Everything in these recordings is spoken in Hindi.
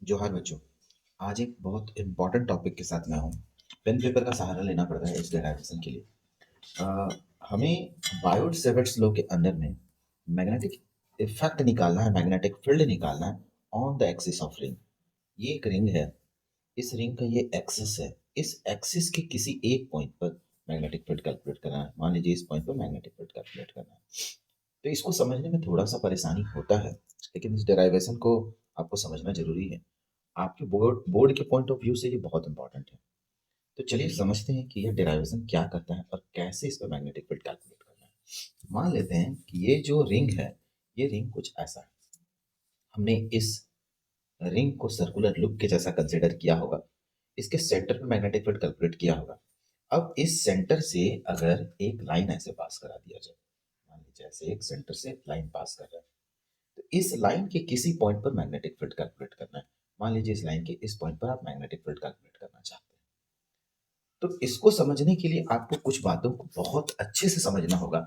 जोहार बच्चों। आज एक बहुत इम्पोर्टेंट टॉपिक के साथ मैं हूँ। पेन पेपर का सहारा लेना पड़ता है इस डेराइवेशन के लिए। अ, हमें बायोट सेवर्ट्स लॉ के अंडर में मैग्नेटिक इफेक्ट निकालना है, मैग्नेटिक फील्ड निकालना है on the axis of ring. ये एक रिंग है, इस रिंग का ये एक्सिस है। इस एक्सिस के किसी एक पॉइंट पर मैग्नेटिक फील्ड कैलकुलेट करना है। मान लीजिए इस पॉइंट पर मैग्नेटिक फील्ड कैलकुलेट करना है। तो इसको समझने में थोड़ा सा परेशानी होता है, लेकिन इस डेराइवेशन को आपको समझना जरूरी है। आपके बोर्ड बोर्ड के पॉइंट ऑफ व्यू से ये बहुत इंपॉर्टेंट है। तो चलिए समझते हैं कि यह डेराइवेशन क्या करता है और कैसे इस पर मैग्नेटिक फील्ड कैलकुलेट करना है। मान लेते हैं कि ये जो रिंग है, ये रिंग कुछ ऐसा है। हमने इस रिंग को सर्कुलर लूप के जैसा कंसिडर किया होगा। इसके सेंटर पे मैग्नेटिक फील्ड कैलकुलेट किया होगा। अब इस सेंटर से अगर एक लाइन ऐसे पास करा दिया जाए, मान लीजिए ऐसे एक सेंटर से लाइन पास कर रहा है, तो इस लाइन के किसी पॉइंट पर मैग्नेटिक फील्ड कैलकुलेट करना है। मान लीजिए इस लाइन के इस पॉइंट पर आप मैग्नेटिक फील्ड कैलकुलेट करना चाहते हैं। तो इसको समझने के लिए आपको कुछ बातों को बहुत अच्छे से समझना होगा।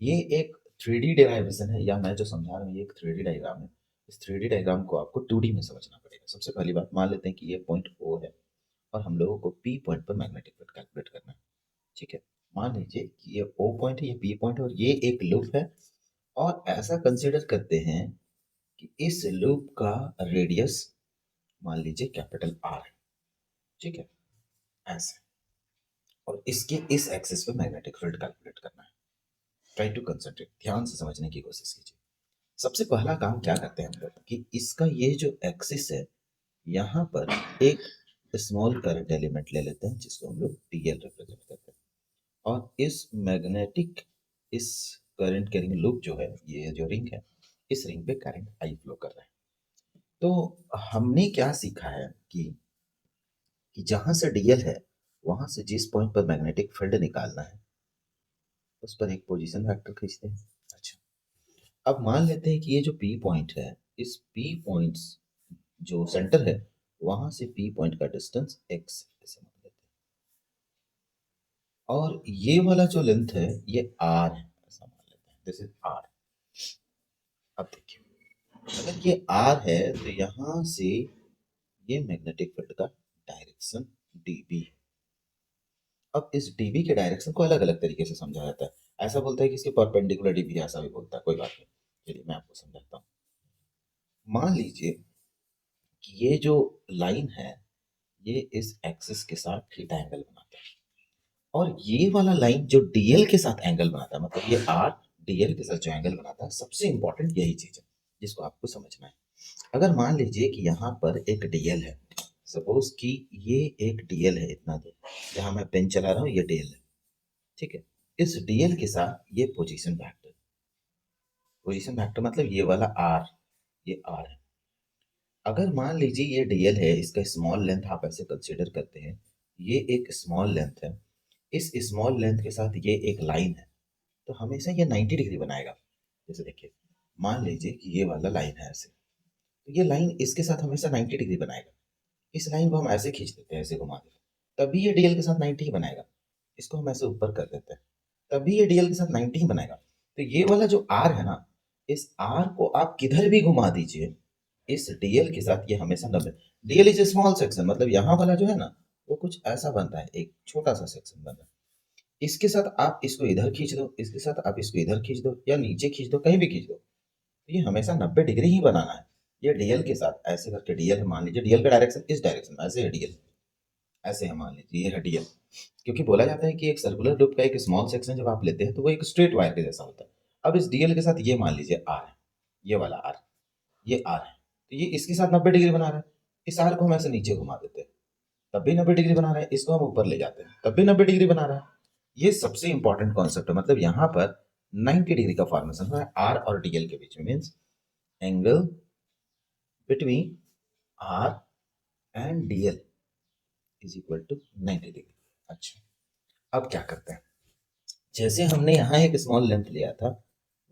ये एक 3D डेरिवेशन है, या मैं जो समझा रहा हूँ ये एक 3D डायग्राम है। इस 3D डायग्राम को आपको 2D में समझना पड़ेगा। सबसे पहली बात, मान लेते हैं कि ये पॉइंट O है और हम लोगों को P पॉइंट पर मैग्नेटिक फील्ड कैलकुलेट करना है। ठीक है, मान लीजिए कि ये O पॉइंट है, ये P पॉइंट है और ये एक लूप है। और ऐसा कंसिडर करते हैं कि इस लूप का रेडियस मान लीजिए कैपिटल R है। ठीक है, ऐसे। और इसके इस एक्सिस पे मैग्नेटिक फील्ड कैलकुलेट करना है। ट्राई टू कंसंट्रेट, ध्यान से समझने की कोशिश कीजिए। सबसे पहला काम क्या करते हैं हम लोग कि इसका ये जो एक्सिस है, यहाँ पर एक स्मॉल करंट एलिमेंट ले लेते हैं जिसको हम लोग टीएल रिप्रेजेंट करते हैं। और इस मैग्नेटिक, इस करंट कैरिंग लूप जो है, ये जो रिंग है, इस रिंग पे करंट आई फ्लो कर रहा है। तो हमने क्या सीखा है कि जहां से डीएल है, वहां से जिस पॉइंट पर मैग्नेटिक फील्ड निकालना है उस पर एक पोजीशन वेक्टर खींचते हैं। अच्छा, अब मान लेते हैं कि ये जो पी पॉइंट है, इस पी पॉइंट जो सेंटर है, वहां से पी पॉइंट का डिस्टेंस एक्स ऐसे मान लेते हैं। और ये वाला जो लेंथ है ये आर है, ऐसा मान लेते हैं, दिस इज आर। अब देखिए, अगर ये आर है तो यहाँ से ये मैग्नेटिक फील्ड का डायरेक्शन डीबी। अब इस डीबी के डायरेक्शन को अलग अलग तरीके से समझा जाता है। ऐसा बोलता है कि इसके परपेंडिकुलर डीबी, ऐसा भी बोलता है, कोई बात नहीं। चलिए मैं आपको समझाता हूँ। मान लीजिए कि ये जो लाइन है, ये इस एक्सिस के साथ थीटा एंगल बनाता है। और ये वाला लाइन जो डीएल के साथ एंगल बनाता है, मतलब ये आर डीएल के साथ जो एंगल बनाता है, सबसे इंपॉर्टेंट यही चीज है जिसको आपको समझना है। अगर मान लीजिए कि यहाँ पर एक डीएल है, सपोज कि ये एक डीएल है, इतना दूर जहां मैं पेन चला रहा हूँ ये डीएल है। ठीक है, इस डीएल के साथ ये पोजीशन वेक्टर, पोजीशन वेक्टर मतलब ये वाला आर, ये आर है। अगर मान लीजिए ये डीएल है, इसका स्मॉल लेंथ आप ऐसे कंसीडर करते हैं, ये एक स्मॉल लेंथ है। इस स्मॉल लेंथ के साथ ये एक लाइन है, तो हमेशा ये 90 डिग्री बनाएगा। जैसे देखिए, मान लीजिए कि ये वाला लाइन है ऐसे, तो ये लाइन इसके साथ हमेशा 90 डिग्री बनाएगा। इस लाइन को हम ऐसे खींच देते हैं, ऐसे घुमा देते हैं, तभी ये डीएल के साथ 90 ही बनाएगा। इसको हम ऐसे ऊपर कर देते हैं, तभी ये डीएल के साथ 90 ही बनाएगा। तो ये वाला जो आर है ना, इस आर को आप किधर भी घुमा दीजिए, इस डीएल के साथ ये हमेशा 90। DL is a small section, मतलब यहाँ वाला जो है ना, वो कुछ ऐसा बनता है, एक छोटा सा सेक्शन बन रहा है। इसके साथ आप इसको इधर खींच दो, इसके साथ आप इसको इधर खींच दो, या नीचे खींच दो, कहीं भी खींच दो, तो ये हमेशा 90 डिग्री ही बनाना है। ये डीएल के साथ ऐसे करके, डीएल है मान लीजिए, डीएल का डायरेक्शन इस डायरेक्शन में, ऐसे है डीएल, ऐसे है मान लीजिए, ये है डीएल। क्योंकि बोला जाता है कि एक सर्कुलर लूप का एक स्मॉल सेक्शन जब आप लेते हैं तो वो एक स्ट्रेट वायर के जैसा होता है। अब इस डीएल के साथ ये मान लीजिए आर है, ये वाला आर, ये आर है, तो ये इसके साथ 90 डिग्री बना रहा है। इस आर को हम ऐसे नीचे घुमा देते हैं, तब भी 90 डिग्री बना रहा है। इसको हम ऊपर ले जाते हैं, तब भी 90 डिग्री बना रहा है। ये सबसे इंपॉर्टेंट कॉन्सेप्ट है, मतलब यहाँ पर 90 डिग्री का फॉर्मेशन हो रहा है आर और डीएल के बीच में, means angle between R and DL is equal to 90 degree. अच्छा, अब क्या करते हैं, जैसे हमने यहाँ एक स्मॉल लेंथ लिया था,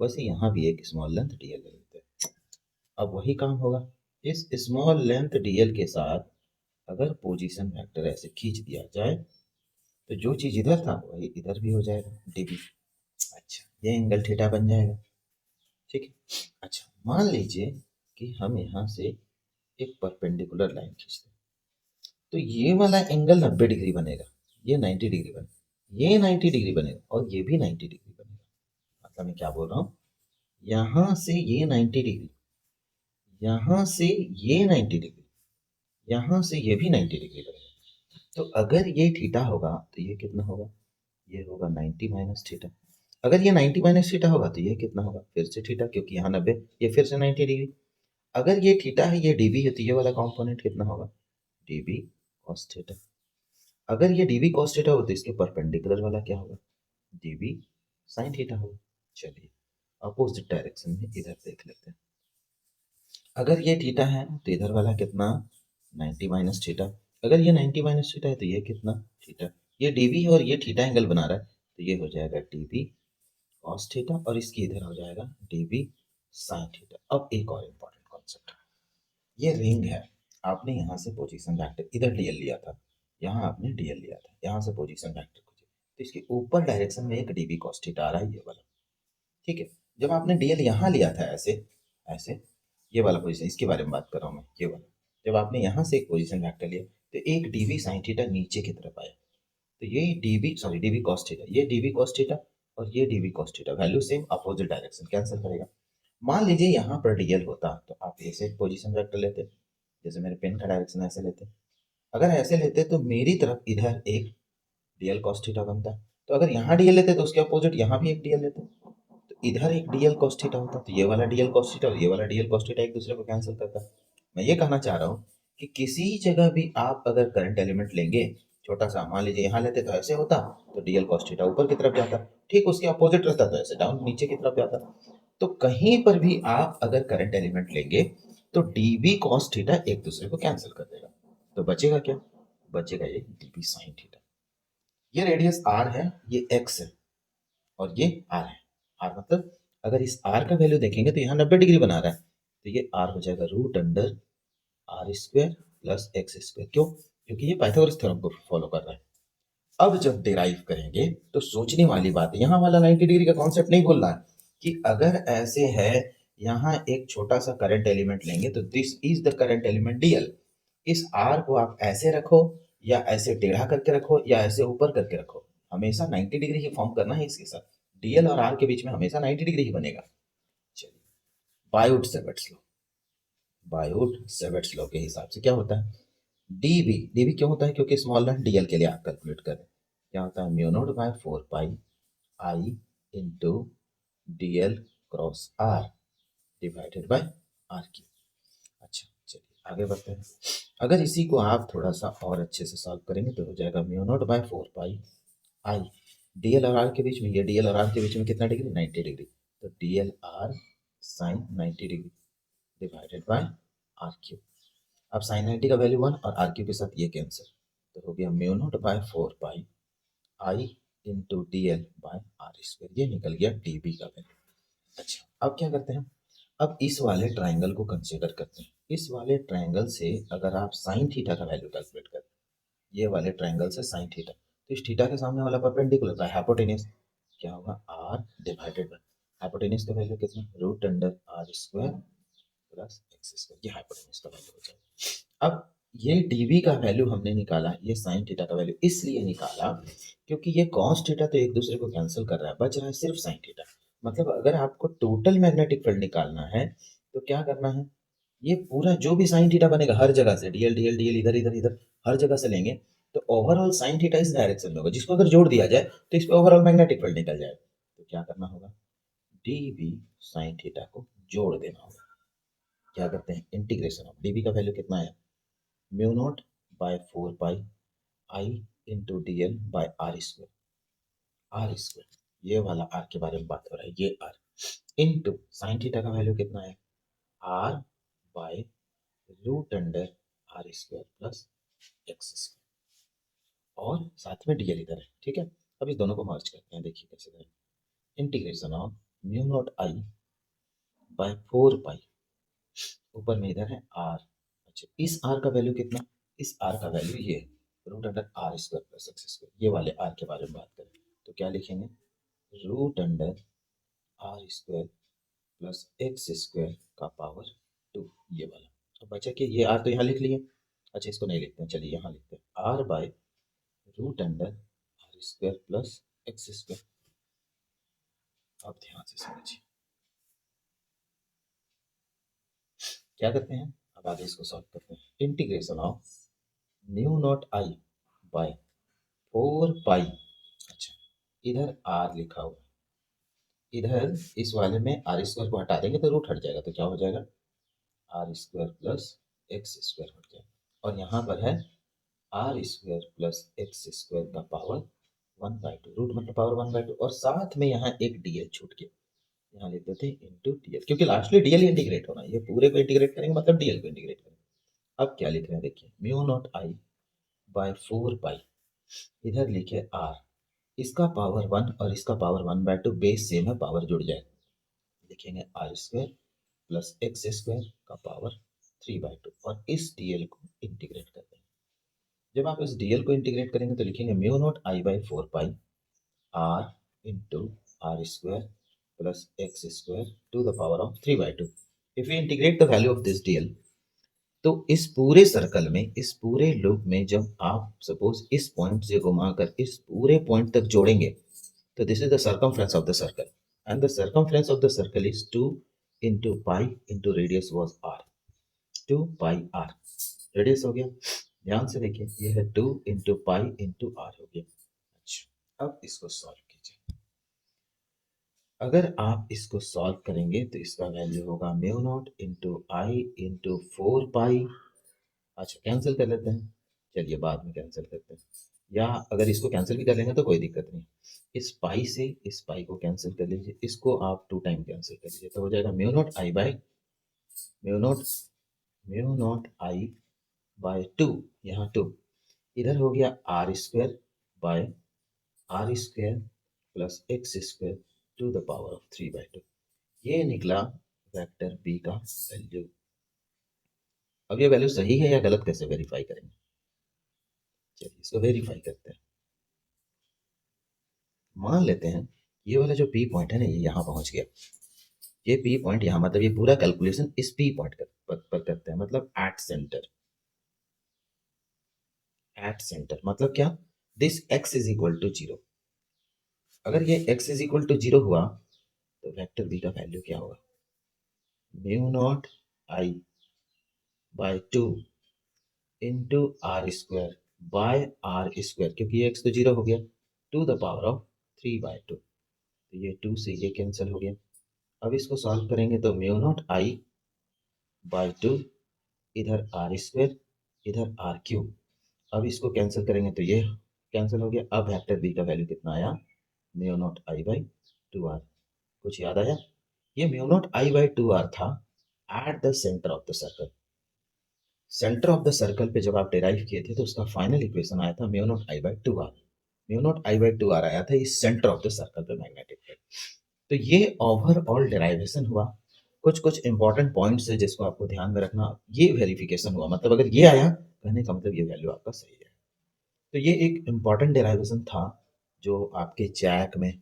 वैसे यहाँ भी एक स्मॉल लेंथ डीएल ले लेते हैं। अब वही काम होगा, इस स्मॉल लेंथ डीएल के साथ अगर पोजीशन वेक्टर ऐसे खींच दिया जाए, तो जो चीज इधर था वही इधर भी हो जाएगा, डीबी। अच्छा, ये एंगल थीटा बन जाएगा। ठीक है। अच्छा, मान लीजिए कि हम यहाँ से एक परपेंडिकुलर लाइन खींचते हैं, तो ये वाला एंगल 90 डिग्री बनेगा, ये 90 डिग्री बनेगा, ये 90 डिग्री बनेगा और ये भी 90 डिग्री बनेगा। मतलब मैं क्या बोल रहा हूँ, यहाँ से ये 90 डिग्री, यहाँ से ये 90 डिग्री, यहाँ से ये भी 90 डिग्री बनेगा। तो अगर ये थीटा होगा तो ये कितना होगा, ये होगा 90 माइनस थीटा। अगर ये 90 माइनस थीटा होगा तो ये कितना होगा, फिर से थीटा, क्योंकि यहाँ 90, ये फिर से 90 डिग्री। अगर ये थीटा है, ये डीबी है, तो ये वाला कंपोनेंट कितना होगा, डीबी कॉस थीटा। अगर ये डीबी कॉस थीटा होगा तो इसके परपेंडिकुलर वाला क्या होगा, डीबी साइन थीटा होगा। चलिए अपोजिट डायरेक्शन में इधर देख लेते हैं। अगर ये थीटा है तो इधर वाला कितना, 90 माइनस थीटा। अगर ये 90 माइनस थीटा है तो ये कितना, थीटा। ये डीबी है और ये थीटा एंगल बना रहा है, तो ये हो जाएगा डीबी कॉस थीटा और इसकी इधर हो जाएगा डीबी साइन थीटा। अब एक और इम्पोर्टेंट कॉन्सेप्ट, ये रिंग है, आपने यहाँ से पोजीशन वेक्टर, इधर डीएल लिया था, यहाँ आपने डीएल लिया था, यहाँ से पोजीशन वेक्टर खोजे, तो इसके ऊपर डायरेक्शन में एक डीबी कॉस थीटा आ रहा है, ये वाला। ठीक है, जब आपने डीएल यहाँ लिया था ऐसे ऐसे, ये वाला पोजीशन, इसके बारे में बात कर रहा हूँ मैं, ये वाला। जब आपने यहाँ से एक पोजीशन वेक्टर लिया तो एक डीबी साइन थीटा नीचे की तरफ आया, तो ये dB, sorry dB cos theta, ये डीबी कॉस थीटा और ये dB cos theta, value same, opposite direction, cancel करेगा। मान लीजिए यहाँ पर डीएल होता तो आप ऐसे पोजीशन वेक्टर लेते, जैसे मेरे पेन का डायरेक्शन ऐसे लेते। अगर ऐसे लेते तो मेरी तरफ इधर एक डीएल कॉस थीटा बनता, तो अगर यहाँ डीएल लेते तो उसके अपोजिट यहाँ भी एक डीएल लेते, तो इधर एक डीएल कॉस थीटा होता, तो ये वाला डीएल कॉस थीटा और ये वाला डीएल कॉस थीटा एक दूसरे को कैंसिल करता। मैं ये कहना चाह रहा हूँ कि किसी जगह भी आप अगर करंट एलिमेंट लेंगे, छोटा सा मान लीजिए यहाँ लेते तो ऐसे होता, तो डीएल कॉस थीटा ऊपर की तरफ जाता, ठीक उसके अपोजिट रहता तो ऐसे डाउन नीचे की तरफ जाता। तो कहीं पर भी आप अगर करंट एलिमेंट लेंगे तो डीबी कॉस थीटा एक दूसरे को कैंसिल कर देगा, तो बचेगा क्या, बचेगा ये डीबी साइन थीटा। ये रेडियस आर है, ये एक्स है और ये आर है। आर मतलब अगर इस आर का वैल्यू देखेंगे तो यहाँ 90 डिग्री बना रहा है, तो ये आर हो जाएगा root under R square plus x square. क्यों, क्योंकि ये पाइथागोरस थ्योरम को फॉलो कर रहा है। अब जब डिराइव करेंगे तो सोचने वाली बात है, यहाँ वाला 90 डिग्री का कॉन्सेप्ट नहीं बोल रहा है कि अगर ऐसे है, यहाँ एक छोटा सा करंट एलिमेंट लेंगे तो this is the current element DL. इस आर को आप ऐसे रखो या ऐसे टेढ़ा करके रखो या ऐसे ऊपर करके रखो, हमेशा 90 डिग्री ही फॉर्म करना है इसके साथ। डीएल और आर के बीच में हमेशा 90 डिग्री ही बनेगा। चलिए Biot Savart's law, Biot Savart's law के हिसाब से क्या होता है, डीबी, डीबी क्यों होता है, क्योंकि स्मॉल है, डीएल के लिए आप कैलकुलेट करें, क्या होता है, mu nought by 4 pi I into DL cross R divided by R cube. अच्छा चलिए आगे बढ़ते हैं। अगर इसी को आप थोड़ा सा और अच्छे से सॉल्व करेंगे तो हो जाएगा mu nought by 4 pi I, DL और आर के बीच में, ये डीएल और आर के बीच में कितना डिग्री, 90 डिग्री, तो DL R sine 90 degree divided by R cube. अब साइन 90 का वैल्यू 1 और आर क्यूब के साथ ये कैंसिल, तो हो गया mu nought by 4 pi I into D L by are square, ये निकल गया डीबी का वैल्यू। अच्छा अब क्या करते हैं, अब इस वाले ट्राइंगल को कंसीडर करते हैं। इस वाले ट्राइंगल से अगर आप साइन थीटा का वैल्यू कैलकुलेट करें, ये वाले ट्राइंगल से साइन थीटा, तो इस थीटा के सामने वाला परपेंडिकुलर बाय हाइपोटेन्यूज, क्या होगा, आर डिवाइडेड बाय हाइपोटेन्यूज का वैल्यू कितना, root under R square plus x square, ये हाइपोटेन्यूज का वैल्यू हो जाएगा। अब ये डीवी का वैल्यू हमने निकाला, ये साइन थीटा का वैल्यू इसलिए निकाला क्योंकि ये कॉस थीटा तो एक दूसरे को कैंसिल कर रहा है, बच रहा है सिर्फ साइन थीटा। मतलब अगर आपको टोटल मैग्नेटिक फील्ड निकालना है तो क्या करना है, ये पूरा जो भी साइन थीटा बनेगा हर जगह से, डीएल डीएल डीएल इधर इधर इधर हर जगह से लेंगे, तो ओवरऑल साइन थीटा इस डायरेक्शन में होगा, जिसको अगर जोड़ दिया जाए तो इस पे ओवरऑल मैग्नेटिक फील्ड निकल जाएगा। तो क्या करना होगा, डीवी साइन थीटा को जोड़ देना होगा। क्या करते हैं, इंटीग्रेशन ऑफ डीवी का वैल्यू कितना है, mu nought by 4 pi I into D L by are square, R square ये वाला आर के बारे में बात हो रहा है, ये आर इंटू साइन थीटा का वैल्यू कितना है, R by root under R square plus x square और साथ में डीएल इधर है। ठीक है, अब इस दोनों को मर्ज करते हैं, देखिए कैसे करें, integration of mu not I by 4 pi, ऊपर में इधर है आर। अच्छा इस आर का वैल्यू कितना, इस आर का वैल्यू ये root under R square plus x square, ये वाले आर के बारे में बात करें तो क्या लिखेंगे, root under R square plus x square का पावर 2, ये वाला। तो बचा कि ये आर तो यहाँ लिख लिए। अच्छा इसको नहीं लिखते हैं, चलिए यहाँ लिखते हैं R by root under R square plus x square. आप ध्यान से समझिए क्या करते हैं। अब आगे इसको सॉल्व करते हैं। Integration of mu nought I by 4 pi. अच्छा इधर आर लिखा हुआ है, इधर इस वाले में आर स्क्वायर को हटा देंगे तो रूट हट जाएगा, तो क्या हो जाएगा r square plus x square हट जाएगा। और यहाँ पर है r square plus x square का पावर 1/2, रूट मतलब पावर 1/2, और साथ में यहाँ एक डीएल छूट गया, यहाँ लिख देते हैं इंटू डीएल, क्योंकि लास्टली डीएल इंटीग्रेट होना है, ये पूरे को इंटीग्रेट करेंगे मतलब डीएल को इंटीग्रेट करेंगे। अब क्या लिख रहे हैं देखिए, mu not I by 4 pi, इधर लिखे आर, इसका पावर 1 और इसका पावर 1/2 बेस सेम है, पावर जुड़ जाए, लिखेंगे r square plus x square का पावर 3/2, और इस डीएल को इंटीग्रेट कर देंगे। जब आप इस डीएल को इंटीग्रेट करेंगे तो लिखेंगे mu not I by 4 pi r into r square plus x square to the power of 3/2। If you integrate the value of this dl, तो इस पूरे सर्कल में, इस पूरे लूप में, जब आप सपोज इस पॉइंट से घुमाकर इस पूरे पॉइंट तक जोड़ेंगे, तो this is the circumference of the circle, and the circumference of the circle is 2 into pi into radius was r, 2 pi r radius हो गया। ध्यान से देखिए, ये है 2 इंटू पाई इंटू आर हो गया। अच्छा अब इसको सॉल्व कीजिए। अगर आप इसको सॉल्व करेंगे तो इसका वैल्यू होगा mu not into I into 4 pi. अच्छा कैंसिल कर लेते हैं, चलिए बाद में कैंसिल करते हैं, या अगर इसको कैंसिल भी कर लेंगे तो कोई दिक्कत नहीं। इस पाई से इस पाई को कैंसिल कर लीजिए, इसको आप 2 टाइम कैंसिल कर लीजिए, तो हो जाएगा mu not I by mu naught mu not I by 2, यहाँ 2, इधर हो गया r square by are square plus x square to the power of 3/2। ये निकला वेक्टर बी का वैल्यू। अब ये वैल्यू सही है या गलत कैसे वेरीफाई करेंगे, चलिए इसको वेरीफाई करते हैं। मान लेते हैं ये वाला जो पी पॉइंट है ना, ये यहाँ पहुंच गया, ये पी पॉइंट यहाँ, मतलब ये पूरा कैलकुलेशन इस पी पॉइंट पर करते हैं, मतलब एट सेंटर। एट सेंटर मतलब क्या, this x is equal to 0। अगर ये एक्स इज इक्वल टू 0 हुआ तो वेक्टर बी का वैल्यू क्या होगा, mu not I by 2 into r square by are square, क्योंकि ये एक्स तो 0 हो गया, टू द पावर ऑफ 3/2, तो ये 2 से ये कैंसिल हो गया। अब इसको सॉल्व करेंगे तो म्यू नॉट आई बाय 2, इधर आर स्क्वायर इधर आर क्यूब, अब इसको कैंसिल करेंगे तो ये कैंसिल हो गया। अब वेक्टर बी का वैल्यू कितना आया, mu not I by 2 R. कुछ याद आया, ये mu not I by 2 R था at the centre of the circle. Centre of the circle पे जब आप डिराइव किए थे तो उसका फाइनल इक्वेशन आया था mu not I by 2 r. Mu not I by 2 r आया था इस सेंटर ऑफ द सर्कल पे मैग्नेटिक फील्ड। तो ये ओवरऑल डेराइवेशन हुआ। कुछ कुछ इंपॉर्टेंट पॉइंट्स है जिसको आपको ध्यान में रखना, ये वेरिफिकेशन हुआ, मतलब अगर ये आया कहने का मतलब ये वैल्यू आपका सही है। तो ये एक इम्पॉर्टेंट डेराइवेशन था जो आपके जैक में,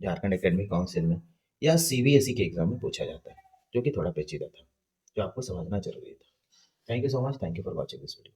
झारखंड एकेडमिक काउंसिल में, या सीबीएसई के एग्जाम में पूछा जाता है, जो कि थोड़ा पेचीदा था, जो आपको समझना जरूरी था। Thank you so much, thank you for watching this video.